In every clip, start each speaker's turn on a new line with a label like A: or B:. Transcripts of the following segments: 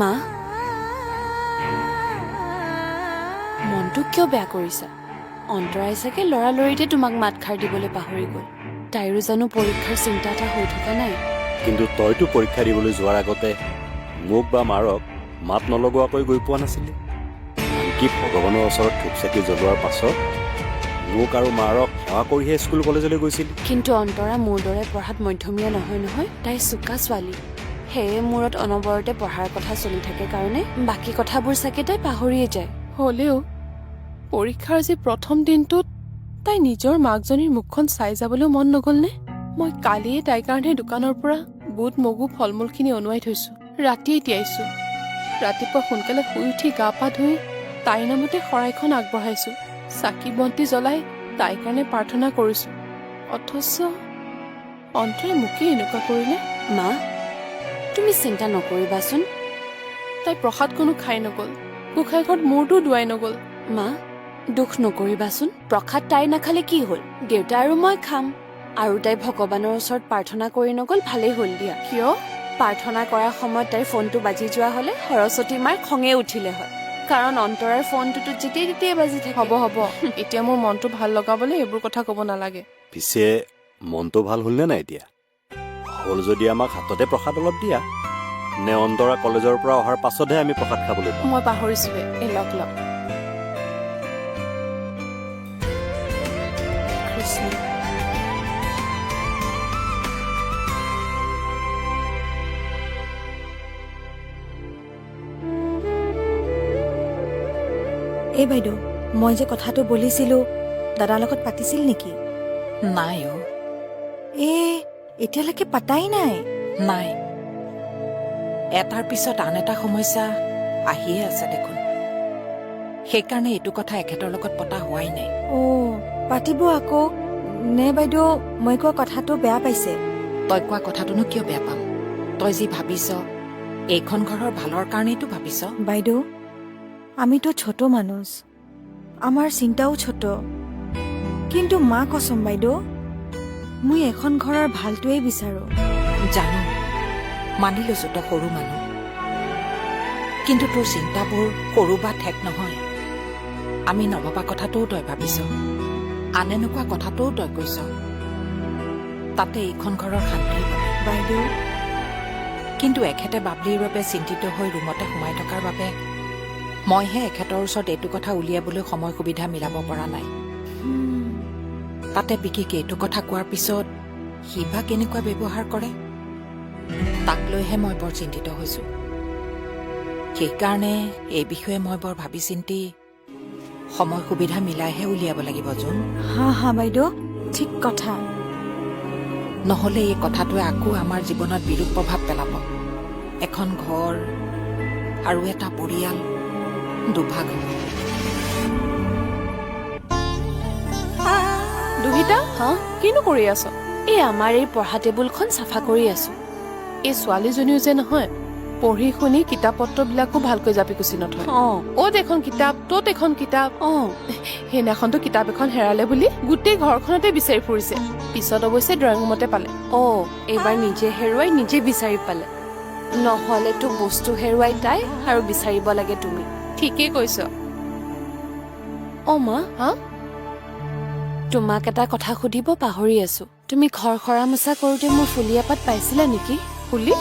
A: মা মনটো কিয় বেয়া কৰিছা? অন্তৰাই চাগে লৰালৰিতে তোমাক মাত খাৰ দিবলৈ পাহৰি গ'ল। তাইৰো জানো পৰীক্ষাৰ চিন্তা এটা হৈ থকা নাই?
B: কিন্তু তইতো পৰীক্ষা দিবলৈ যোৱাৰ আগতে মোক বা মাৰক মাত নলগোৱাকৈ গৈ পোৱা নাছিলি। আনকি ভগৱানৰ ওচৰত ধূপ চাকি জ্বলোৱাৰ পাছত মোক আৰু মাৰক সেৱা কৰিহে স্কুল কলেজলৈ গৈছিলি।
A: কিন্তু অন্তৰা মোৰ দৰে পঢ়াত মধ্যমীয়া নহয়। তাই চোকা ছোৱালী। সেয়ে মূৰত অনবৰতে পঢ়াৰ কথা চলি থাকে কাৰণে বাকী কথাবোৰ চাগে তাই পাহৰিয়ে যায়।
C: হলেও পৰীক্ষাৰ যি প্ৰথম দিনটোত তাই নিজৰ মাকজনীৰ মুখখন চাই যাবলৈ মন নগলনে? মই কালিয়ে তাইৰ কাৰণে দোকানৰ পৰা বুট মগু ফল মূলখিনি অনোৱাই থৈছো। ৰাতিয়ে তিয়াইছো। ৰাতিপুৱা সোনকালে শুই উঠি গা পা ধুই তাইৰ নামতে শৰাইখন আগবঢ়াইছো। চাকি বন্তি জ্বলাই তাইৰ কাৰণে প্ৰাৰ্থনা কৰিছো। অথচ অন্তৰাই মোকেই এনেকুৱা কৰিলে।
A: মা তুমি চিন্তা নকৰিবাচোন।
C: তাই প্ৰসাদ কোনো খাই নগল। গোসাঁই ঘৰত মূৰটো দুৱাই নগল।
A: মা দুখ নকৰিবাচোন। প্ৰসাদ তাই নাখালে কি হ'ল? দেউতা আৰু মই খাম। আৰু তাই ভগৱানৰ ওচৰত প্ৰাৰ্থনা কৰি নগল, ভালেই হ'ল দিয়া।
C: কিয়?
A: প্ৰাৰ্থনা কৰাৰ সময়ত তাইৰ ফোনটো বাজি যোৱা হলে সৰস্বতী মাৰ খঙে উঠিলে হয়। কাৰণ অন্তৰাৰ ফোনটোতো যেতিয়াই তেতিয়াই বাজি থাকে।
C: হ'ব এতিয়া মোৰ মনটো ভাল লগাবলৈ এইবোৰ কথা ক'ব নালাগে।
B: পিছে মনটো ভাল হ'লনে নাই এতিয়া? হ'ল যদি আমাক হাততে প্ৰসাদ অলপ দিয়া। নে অন্তৰা কলেজৰ পৰা অহাৰ পাছতহে আমি প্ৰসাদ খাবলৈ পাম?
C: মই পাহৰিছোৱে। এই লগ
A: কৃষ্ণ
D: এই বাইদেউ, মই যে কথাটো বলিছিলো দাদাৰ লগত পাতিছিল নেকি?
E: নাই অ
D: এতিয়ালৈকে পাতাই নাই?
E: নাই। এটাৰ পিছত আন এটা সমস্যা আহিয়ে আছে দেখোন। সেইকাৰণে এইটো কথা এখেতৰ লগত পতা হোৱাই নাই।
D: পাতিব আকৌ। নে বাইদেউ মই কোৱা কথাটো বেয়া পাইছে?
E: তই কোৱা কথাটোনো কিয় বেয়া পাম? তই যি ভাবিছ এইখন ঘৰৰ ভালৰ কাৰণেইতো ভাবিছ।
D: বাইদেউ, আমিতো ছোট মানুষ, আমাৰ চিন্তাও ছোট। কিন্তু মা কচম বাইদেউ, মই এখন ঘৰৰ ভালটোৱেই বিচাৰো।
E: জানো, মানি লৈছো তই সৰু মানুহ। কিন্তু তোৰ চিন্তাবোৰ সৰু বা ঠেক নহয়। আমি নভবা কথাটোও তই ভাবিছ, আন এনেকুৱা কথাটোও তই কৈছ। তাতে এইখন ঘৰৰ শান্তিৰ বাবে।
D: বাইদেউ,
E: কিন্তু এখেতে বাবলিৰ বাবে চিন্তিত হৈ ৰুমতে সোমাই থকাৰ বাবে মইহে এখেতৰ ওচৰত এইটো কথা উলিয়াবলৈ সময় সুবিধা মিলাব পৰা নাই। তাতে বিকিক এইটো কথা কোৱাৰ পিছত সি বা কেনেকুৱা ব্যৱহাৰ কৰে তাক লৈহে মই বৰ চিন্তিত হৈছো। সেইকাৰণে এই বিষয়ে মই বৰ ভাবি চিন্তি সময় সুবিধা মিলাইহে উলিয়াব লাগিব জোন।
D: হা বাইদেউ, ঠিক কথা।
E: নহলে এই কথাটোৱে আকৌ আমাৰ জীৱনত বিৰূপ প্ৰভাৱ পেলাব। এখন ঘৰ আৰু এটা পৰিয়াল দুভাগ হ'ব।
C: দুহিতা, কিনো কৰি আছ?
A: এই আমাৰ এই পঢ়া টেবুলখন চাফা কৰি আছো।
C: এই ছোৱালীজনীও যে নহয়, পঢ়ি শুনি কিতাপ পত্ৰবিলাকো ভালকৈ জাপি কুচি নথয়। অত এখন কিতাপ, তত এখন কিতাপ। সেইদিনাখনতো কিতাপ এখন হেৰালে বুলি গোটেই ঘৰখনতে বিচাৰি ফুৰিছে। পিছত অৱশ্যে ড্ৰয়িং ৰুমতে পালে।
A: এইবাৰ নিজে হেৰুৱাই নিজে বিচাৰি পালে। নহলেতো বস্তু হেৰুৱাই তাই আৰু বিচাৰিব লাগে তুমি।
C: ঠিকেই কৈছ।
A: মা, তোমাক এটা কথা সুধিব পাহৰি আছো। তুমি ঘৰ সৰা মোচা কৰোতে মোৰ ফুলি এপাত পাইছিলা নেকি?
C: ফুলি?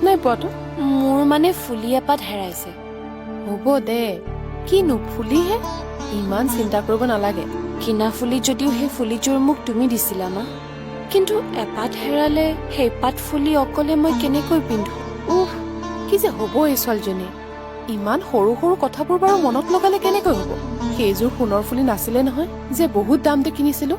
C: নাই পোৱাতো।
A: মোৰ মানে ফুলি এপাত হেৰাইছে।
C: হ'ব দে, কিনো ফুলিহে, ইমান চিন্তা কৰিব নালাগে।
A: কিনা ফুলি যদিও সেই ফুলিযোৰ মোক তুমি দিছিলা মা। কিন্তু এপাত হেৰালে সেই পাত ফুলি অকলে মই কেনেকৈ পিন্ধো?
C: কি যে হ'ব এই ছোৱালীজনী। ইমান সৰু সৰু কথাবোৰ বাৰু মনত লগালে কেনেকৈ হ'ব? সেইযোৰ সোণৰ ফুলি নাছিলে নহয় যে বহুত দাম দি কিনিছিলো।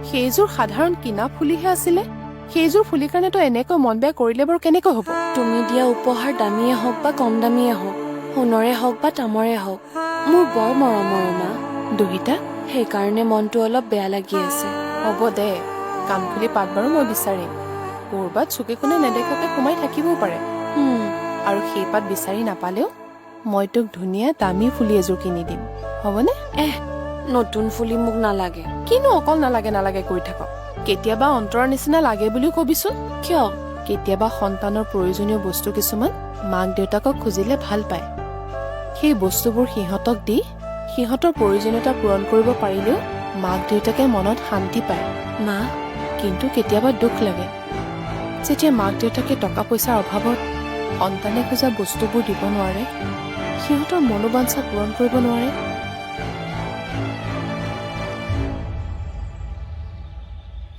C: সেইযোৰ সাধাৰণ কিনা ফুলিহে আছিলে। সেইযোৰ ফুলিৰ কাৰণে তই এনেকৈ মন বেয়া কৰিলে বাৰু কেনেকৈ হ'ব?
A: তুমি দিয়া উপহাৰ দামীয়ে হওক বা কম দামীয়ে হওক, সোণৰে হওক বা তামৰে হওক, মোৰ বৰ মৰমৰ মা।
C: দুহিতা,
A: সেইকাৰণে মনটো অলপ বেয়া লাগি আছে।
C: হ'ব দে, কাণফুলি পাত বাৰু মই বিচাৰিম। ক'ৰবাত চুকে কোণে নেদেখাকে সোমাই থাকিবও পাৰে। আৰু সেই পাত বিচাৰি নাপালেও মই তোক ধুনীয়া দামী ফুলি এযোৰ কিনি দিম, হ'বনে?
A: নতুন ফুলি মোক নালাগে।
C: কিনো অকল নালাগে কৰি থাক। কেতিয়াবা অন্তৰৰ নিচিনা লাগে বুলিও কবিচোন।
A: কিয়?
C: কেতিয়াবা সন্তানৰ প্ৰয়োজনীয় বস্তু কিছুমান মাক দেউতাকক খুজিলে ভাল পায়। সেই বস্তুবোৰ সিহঁতক দি সিহঁতৰ প্ৰয়োজনীয়তা পূৰণ কৰিব পাৰিলেও মাক দেউতাকে মনত শান্তি পায়।
A: মা,
C: কিন্তু কেতিয়াবা দুখ লাগে যেতিয়া মাক দেউতাকে টকা পইচাৰ অভাৱত সন্তানে খোজা বস্তুবোৰ দিব নোৱাৰে, সিহঁতৰ মনোবাঞ্ছা পূৰণ কৰিব নোৱাৰে।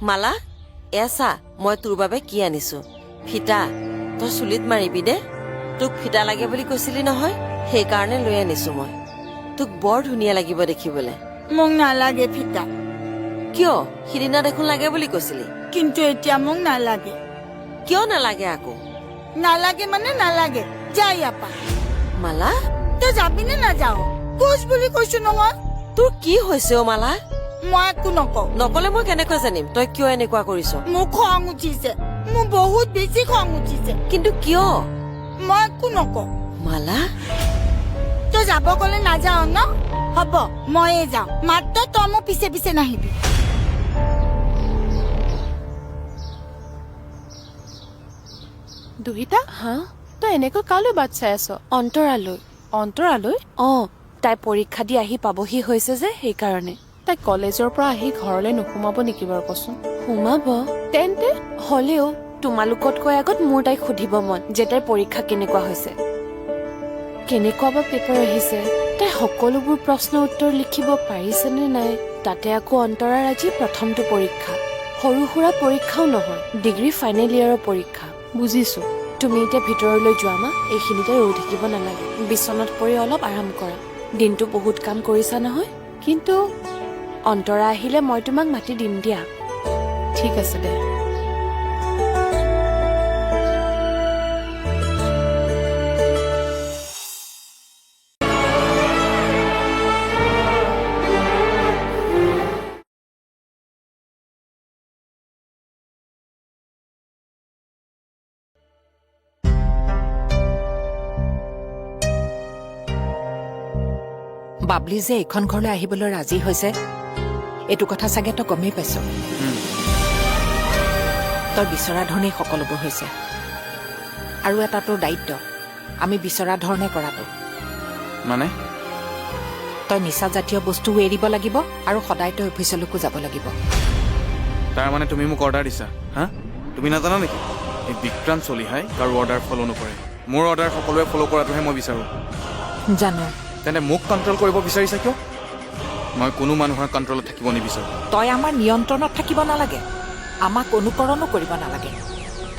F: মালা, এয়া চা মই তোৰ বাবে কি আনিছো। ফিতা, তই চুলিত মাৰিবি দে। তোক ফিতা লাগে বুলি কৈছিলি নহয়, সেইকাৰণে লৈ আনিছো মই। তোক বৰ ধুনীয়া লাগিব দেখিবলৈ।
G: মোক নালাগে ফিতা,
F: কিয়? সিদিনা দেখোন লাগে বুলি কৈছিলি।
G: কিন্তু এতিয়া মোক নালাগে।
F: কিয় নালাগে আকৌ?
G: নালাগে মানে নালাগে, যা ইয়াৰ পৰা।
F: মালা,
G: তই যাবিনে নাযাও? কোচ বুলি কৈছো নহয়।
F: তোৰ কি হৈছে অ মালা?
G: মই একো নকওঁ।
F: নকলে মই কেনেকৈ জানিম তই কিয় এনেকুৱা কৰিছ?
G: মোক খং উঠিছে, মোৰ বহুত বেছি খং উঠিছে।
F: কিন্তু কিয়?
G: মই একো নকওঁ।
F: মালা,
G: তই যাব গলে নাযাও ন? হ'ব, ময়ে যাওঁ। মাত্ৰ তই মোৰ পিছে পিছে নাহিবি।
C: দুহিতা,
A: হা?
C: তই এনেকৈ কালৈ বাট চাই আছ?
A: অন্তৰালৈ।
C: অন্তৰালৈ?
A: তাই পৰীক্ষা দি আহি পাবহি হৈছে যে সেইকাৰণে।
C: তাই কলেজৰ পৰা আহি ঘৰলৈ নোসোমাব নেকি বাৰু কচোন?
A: সোমাব,
C: তেন্তে
A: হলেও তোমালোকতকৈ আগত মোৰ তাইক সুধিব মন যে তাইৰ পৰীক্ষা কেনেকুৱা হৈছে, কেনেকুৱা বা পেপাৰ আহিছে, তাই সকলোবোৰ প্ৰশ্ন উত্তৰ লিখিব পাৰিছেনে নাই। তাতে আকৌ অন্তৰাৰ আজি প্ৰথমটো পৰীক্ষা। সৰু সুৰা পৰীক্ষাও নহয়, ডিগ্ৰী ফাইনেল ইয়েৰৰ পৰীক্ষা।
C: বুজিছো।
A: তুমি এতিয়া ভিতৰলৈ যোৱা মা, এইখিনিতে ৰৈ থাকিব নালাগে। বিচনাত পৰি অলপ আৰাম কৰা। দিনটো বহুত কাম কৰিছা নহয়।
C: কিন্তু
A: অন্তৰা আহিলে মই তোমাক মাতি দিম দিয়া।
C: ঠিক আছে দে।
E: বাবলি যে এইখন ঘৰলৈ আহিবলৈ ৰাজি হৈছে, এইটো কথা চাগে তই গমেই পাইছ। তই বিচৰা ধৰণেই সকলোবোৰ হৈছে। আৰু এটা তোৰ দায়িত্ব, আমি বিচৰা ধৰণে কৰাটো।
H: মানে?
E: তই নিচাজাতীয় বস্তুও এৰিব লাগিব আৰু সদায় তই অফিচলৈকো যাব লাগিব।
H: তাৰ মানে তুমি মোক অৰ্ডাৰ দিছা? হা? তুমি নাজানা নেকি এই বিক্ৰান্ত চলিহাই কাৰো অৰ্ডাৰ ফ'ল' নকৰে। মোৰ অৰ্ডাৰ সকলোৱে ফ'ল' কৰাটোহে মই বিচাৰোঁ।
E: জানো।
H: তেন্তে মোক কণ্ট্ৰল কৰিব বিচাৰিছা কিয়? মই কোনো মানুহৰ কণ্ট্ৰলত থাকিব নিবিচাৰোঁ।
E: তই আমাৰ নিয়ন্ত্ৰণত থাকিব নালাগে, আমাক অনুকৰণো কৰিব নালাগে।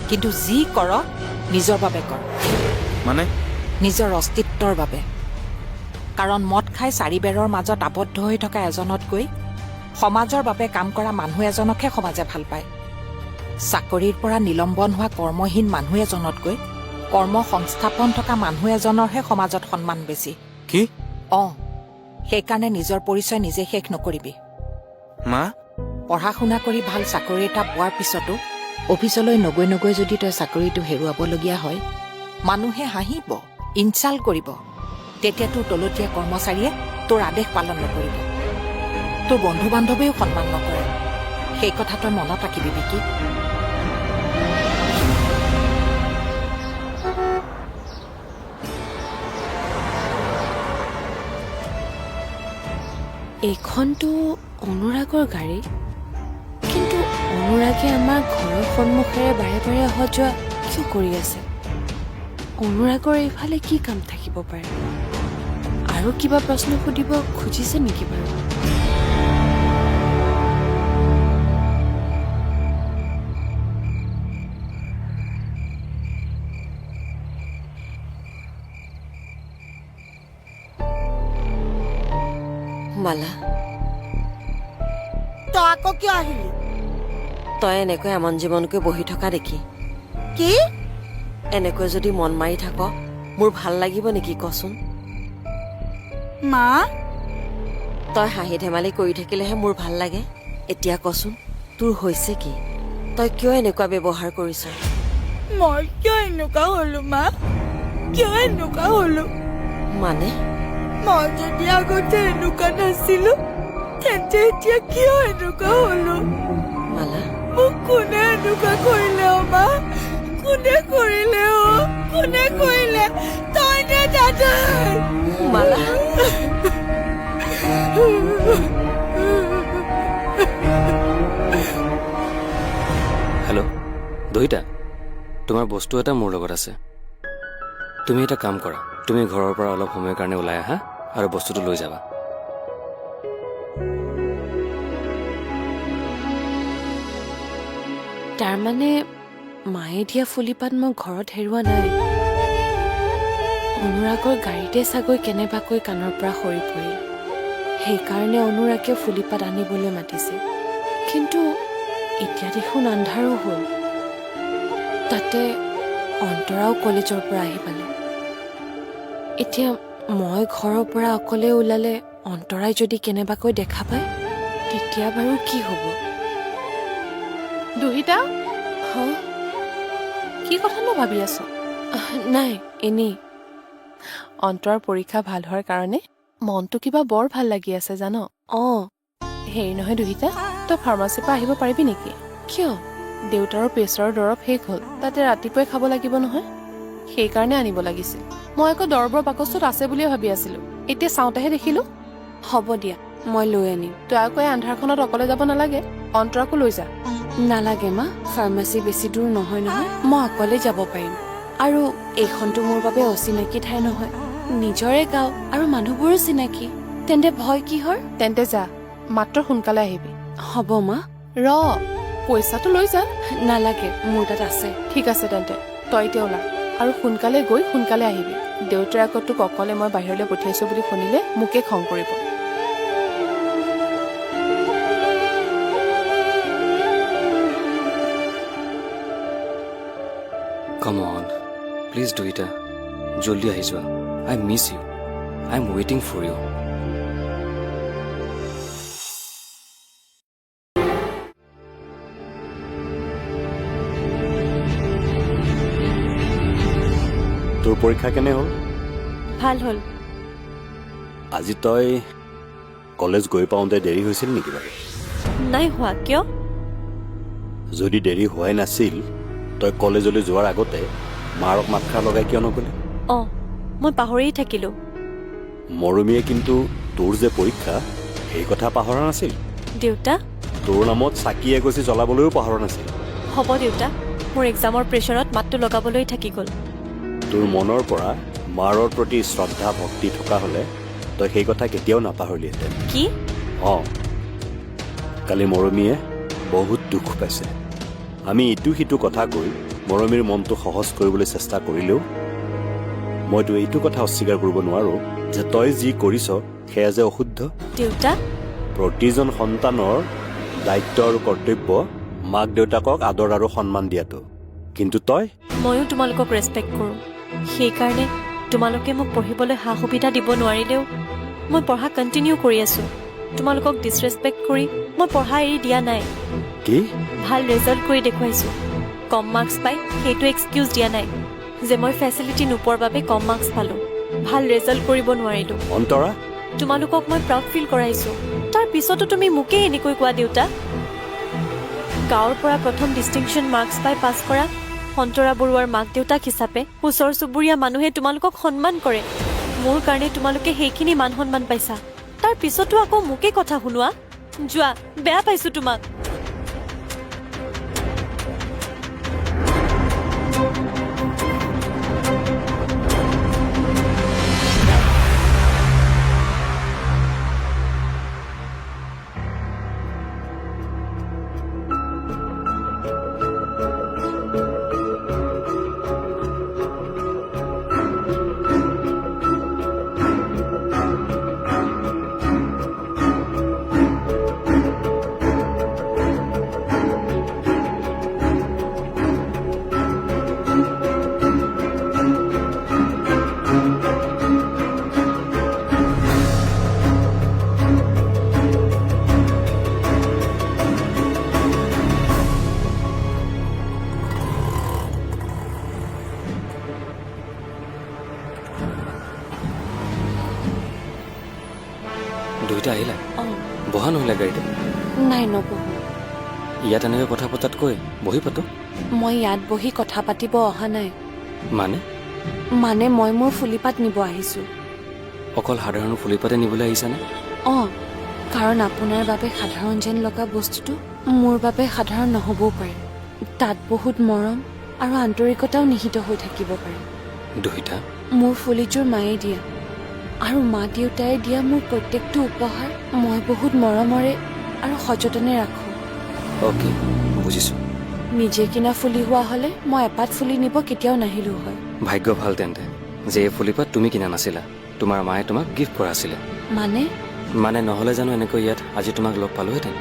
E: কিন্তু যি কৰ নিজৰ বাবে কৰ।
H: মানে?
E: নিজৰ অস্তিত্বৰ বাবে। কাৰণ মদ খাই চাৰিবেৰৰ মাজত আবদ্ধ হৈ থকা এজনতকৈ সমাজৰ বাবে কাম কৰা মানুহ এজনকহে সমাজে ভাল পায়। চাকৰিৰ পৰা নিলম্বন হোৱা কৰ্মহীন মানুহ এজনতকৈ কৰ্ম সংস্থাপন থকা মানুহ এজনৰহে সমাজত সন্মান বেছি।
H: কি?
E: সেইকাৰণে নিজৰ পৰিচয় নিজে শেষ নকৰিবি।
H: মা?
E: পঢ়া শুনা কৰি ভাল চাকৰি এটা পোৱাৰ পিছতো অফিচলৈ নগৈ নগৈ যদি তই চাকৰিটো হেৰুৱাবলগীয়া হয়, মানুহে হাঁহিব, ইনচাল্ট কৰিব। তেতিয়া তোৰ তলতীয়া কৰ্মচাৰীয়ে তোৰ আদেশ পালন নকৰিব। তোৰ বন্ধু বান্ধৱেও সন্মান নকৰে। সেই কথা তই মনত ৰাখিবি বিকি।
A: এইখনতো অনুৰাগৰ গাড়ী, কিন্তু অনুৰাগে আমাৰ ঘৰৰ সন্মুখেৰে বাৰে বাৰে অহা যোৱা কিয় কৰি আছে? অনুৰাগৰ এইফালে কি কাম থাকিব পাৰে? আৰু কিবা প্ৰশ্ন সুধিব খুজিছে নেকি বাৰু?
F: মালা,
G: তই আকৌ কিয় আহিলি?
F: তই এনেকৈ আমন জীৱনকৈ বহি থকা দেখি
G: কি?
F: এনেকৈ যদি মন মাৰি থাক, মোৰ ভাল লাগিব নেকি কচোন?
G: মা,
F: তই হাঁহি ধেমালি কৰি থাকিলেহে মোৰ ভাল লাগে। এতিয়া কচোন, তোৰ হৈছে কি? তই কিয় এনেকুৱা ব্যৱহাৰ কৰিছ?
G: মই কিয় এনেকুৱা হলো মা? কিয় এনেকুৱা হলো?
F: মানে?
G: মই যদি আগতে এনেকুৱা নাছিলো, তেন্তে এতিয়া কিয় এনেকুৱা হলো?
F: মালা,
G: মোক কোনে এনেকুৱা কৰিলে মা? কোনে কৰিলে কোনে কৰিলে তই নে দাদা
F: মালা
I: হেল্ল' দহিতা তোমাৰ বস্তু এটা মোৰ লগত আছে তুমি এটা কাম কৰা তুমি ঘৰৰ পৰা অলপ সময়ৰ কাৰণে ওলাই আহা আৰু বস্তুটো লৈ যাবা
A: তাৰমানে মায়ে দিয়া ফুলিপাত মই ঘৰত হেৰুওৱা নাই অনুৰাগৰ গাড়ীতে চাগৈ কেনেবাকৈ কাণৰ পৰা সৰি পৰিল সেইকাৰণে অনুৰাগে ফুলিপাত আনিবলৈ মাতিছিল কিন্তু এতিয়া দেখোন আন্ধাৰো হ'ল তাতে অন্তৰাও কলেজৰ পৰা আহি পালে এতিয়া মই ঘৰৰ পৰা অকলে ওলালে অন্তৰাই যদি কেনেবাকৈ দেখা পায় তেতিয়া বাৰু কি হ'ব
C: দুহিতা
A: হা
C: কি কথানো ভাবি আছ
A: নাই এনেই
C: অন্তৰৰ পৰীক্ষা ভাল হোৱাৰ কাৰণে মনটো কিবা বৰ ভাল লাগি আছে জান
A: অঁ
C: হেৰি নহয় দুহিতা তই ফাৰ্মাচীৰ পৰা আহিব পাৰিবি নেকি
A: কিয়
C: দেউতাৰৰ প্ৰেছাৰৰ দৰৱ শেষ হ'ল তাতে ৰাতিপুৱাই খাব লাগিব নহয় সেইকাৰণে আনিব লাগিছিল মই আকৌ দৰৱৰ বাকচটোত আছে বুলিয়ে ভাবি আছিলো এতিয়া চাওঁতেহে দেখিলো
A: হ'ব দিয়া মই লৈ আনিম
C: তই আকৌ এই আন্ধাৰখনত অকলে যাব নালাগে অন্তৰাকো লৈ যা
A: নালাগে মা ফাৰ্মাচী বেছি দূৰ নহয় নহয় মই অকলে যাব পাৰিম আৰু এইখনতো মোৰ বাবে অচিনাকি ঠাই নহয় নিজৰে গাঁও আৰু মানুহবোৰো চিনাকি তেন্তে ভয় কিহৰ
C: তেন্তে যা মাত্ৰ সোনকালে আহিবি
A: হ'ব মা
C: ৰ পইচাটো লৈ যা
A: নালাগে মোৰ তাত আছে
C: ঠিক আছে তেন্তে তই এতিয়া ওলা আৰু সোনকালে গৈ সোনকালে আহিবি দেউতাৰ আকৌ তোক অকলে মই বাহিৰলৈ পঠিয়াইছো বুলি শুনিলে মোকে খং কৰিব
I: কাম অন প্লিজ দহিতা জল্দি আহি যোৱা I miss you I am ৱেইটিং ফৰ ইউ
B: তোৰ পৰীক্ষা কেনে হ'ল
A: ভাল হ'ল
B: আজি তই কলেজ গৈ পাওঁতে দেৰি হৈছিল নেকি বাৰু
A: নাই হোৱা কিয়
B: যদি দেৰি হোৱাই নাছিল তই কলেজলৈ যোৱাৰ আগতে মাৰক মাতষাৰ লগাই কিয় নগলি
A: অঁ মই পাহৰিয়ে থাকিলো
B: মৰমীয়ে কিন্তু তোৰ যে পৰীক্ষা সেই কথা পাহৰা নাছিল
A: দেউতা
B: তোৰ নামত চাকি এগছি জ্বলাবলৈও পাহৰা নাছিল
A: হ'ব দেউতা মোৰ এক্সামৰ প্ৰেছাৰত মাতটো লগাবলৈ থাকি গ'ল
B: তোৰ মনৰ পৰা মাৰৰ প্ৰতি শ্ৰদ্ধা ভক্তি থকা হ'লে তই সেই কথা কেতিয়াও নাপাহৰিলিহেঁতেন
A: কি
B: অঁ কালি মৰমীয়ে বহুত দুখ পাইছে আমি ইটো সিটো কথা কৈ মৰমীৰ মনটো সহজ কৰিবলৈ চেষ্টা কৰিলেও মইতো এইটো কথা অস্বীকাৰ কৰিব নোৱাৰো যে তই যি কৰিছ সেয়া যে অশুদ্ধ
A: দেউতা
B: প্ৰতিজন সন্তানৰ দায়িত্ব আৰু কৰ্তব্য মাক দেউতাকক আদৰ আৰু সন্মান দিয়াটো কিন্তু তই
J: ময়ো তোমালোকক ৰেচপেক্ট কৰোঁ সেইকাৰণে তোমালোকে মোক পঢ়িবলৈ সা সুবিধা দিব নোৱাৰিলেও মই পঢ়া কণ্টিনিউ কৰি আছোঁ তোমালোকক ডিছৰেচপেক্ট কৰি মই পঢ়া এৰি দিয়া নাই
B: কি
J: ভাল ৰিজাল্ট কৰি দেখুৱাইছোঁ কম মাৰ্কছ পাই সেইটো এক্সকিউজ দিয়া নাই যে মই ফেচিলিটি নোপোৱাৰ বাবে কম মাৰ্কছ পালোঁ ভাল ৰিজাল্ট কৰিব নোৱাৰিলোঁ
B: অন্তৰা
J: তোমালোকক মই প্ৰাউড ফিল কৰাইছোঁ তাৰ পিছতো তুমি মোকেই এনেকৈ কোৱা দেউতা গাঁৱৰ পৰা প্ৰথম ডিষ্টিংশ্যন মাৰ্কছ পাই পাছ কৰা অন্তৰা বৰুৱাৰ মাক দেউতাক হিচাপে ওচৰ চুবুৰীয়া মানুহে তোমালোকক সন্মান কৰে মোৰ কাৰণে তোমালোকে সেইখিনি মান সন্মান পাইছা তাৰ পিছতো আকৌ মোকে কথা শুনোৱা যোৱা বেয়া পাইছোঁ তোমাক
I: দুইটা আহিলা
A: অঁ
I: বহা নহ'লে গাড়ীতে
A: নাই নবহো
I: ইয়াত এনেকৈ কথা পতাতকৈ বহি পাতো
A: মই ইয়াত বহি কথা পাতিব অহা নাই।
I: মানে
A: মানে মই মোৰ ফুলিপাত নিব আহিছো।
I: অকল সাধাৰণ ফুলিপাতে নিবলৈ আহিছানে?
A: অঁ, কাৰণ আপোনাৰ বাবে সাধাৰণ যেন লগা বস্তুটো মোৰ বাবে সাধাৰণ নহ'বও পাৰে। তাত বহুত মৰম আৰু আন্তৰিকতাও নিহিত হৈ থাকিব পাৰে।
I: দুহিতা,
A: মোৰ ফুলিযোৰ মায়ে দিয়া আৰু মা দেউতাই দিয়া মোৰ প্ৰত্যেকটো উপহাৰ মই বহুত মৰমৰে আৰু সযতনে ৰাখোঁ।
I: অ'কে, বুজিছোঁ।
A: নিজে কিনা ফুলি হোৱা হ'লে মই এপাত ফুলি নিব কেতিয়াও নাহিলোঁ হয়।
I: ভাগ্য ভাল তেন্তে যে এই ফুলিপাত তুমি কিনা নাছিলা, তোমাৰ মায়ে তোমাক গিফ্ট কৰা আছিলে।
A: মানে
I: মানে নহ'লে জানো এনেকৈ ইয়াত আজি তোমাক লগ পালোহেঁতেন?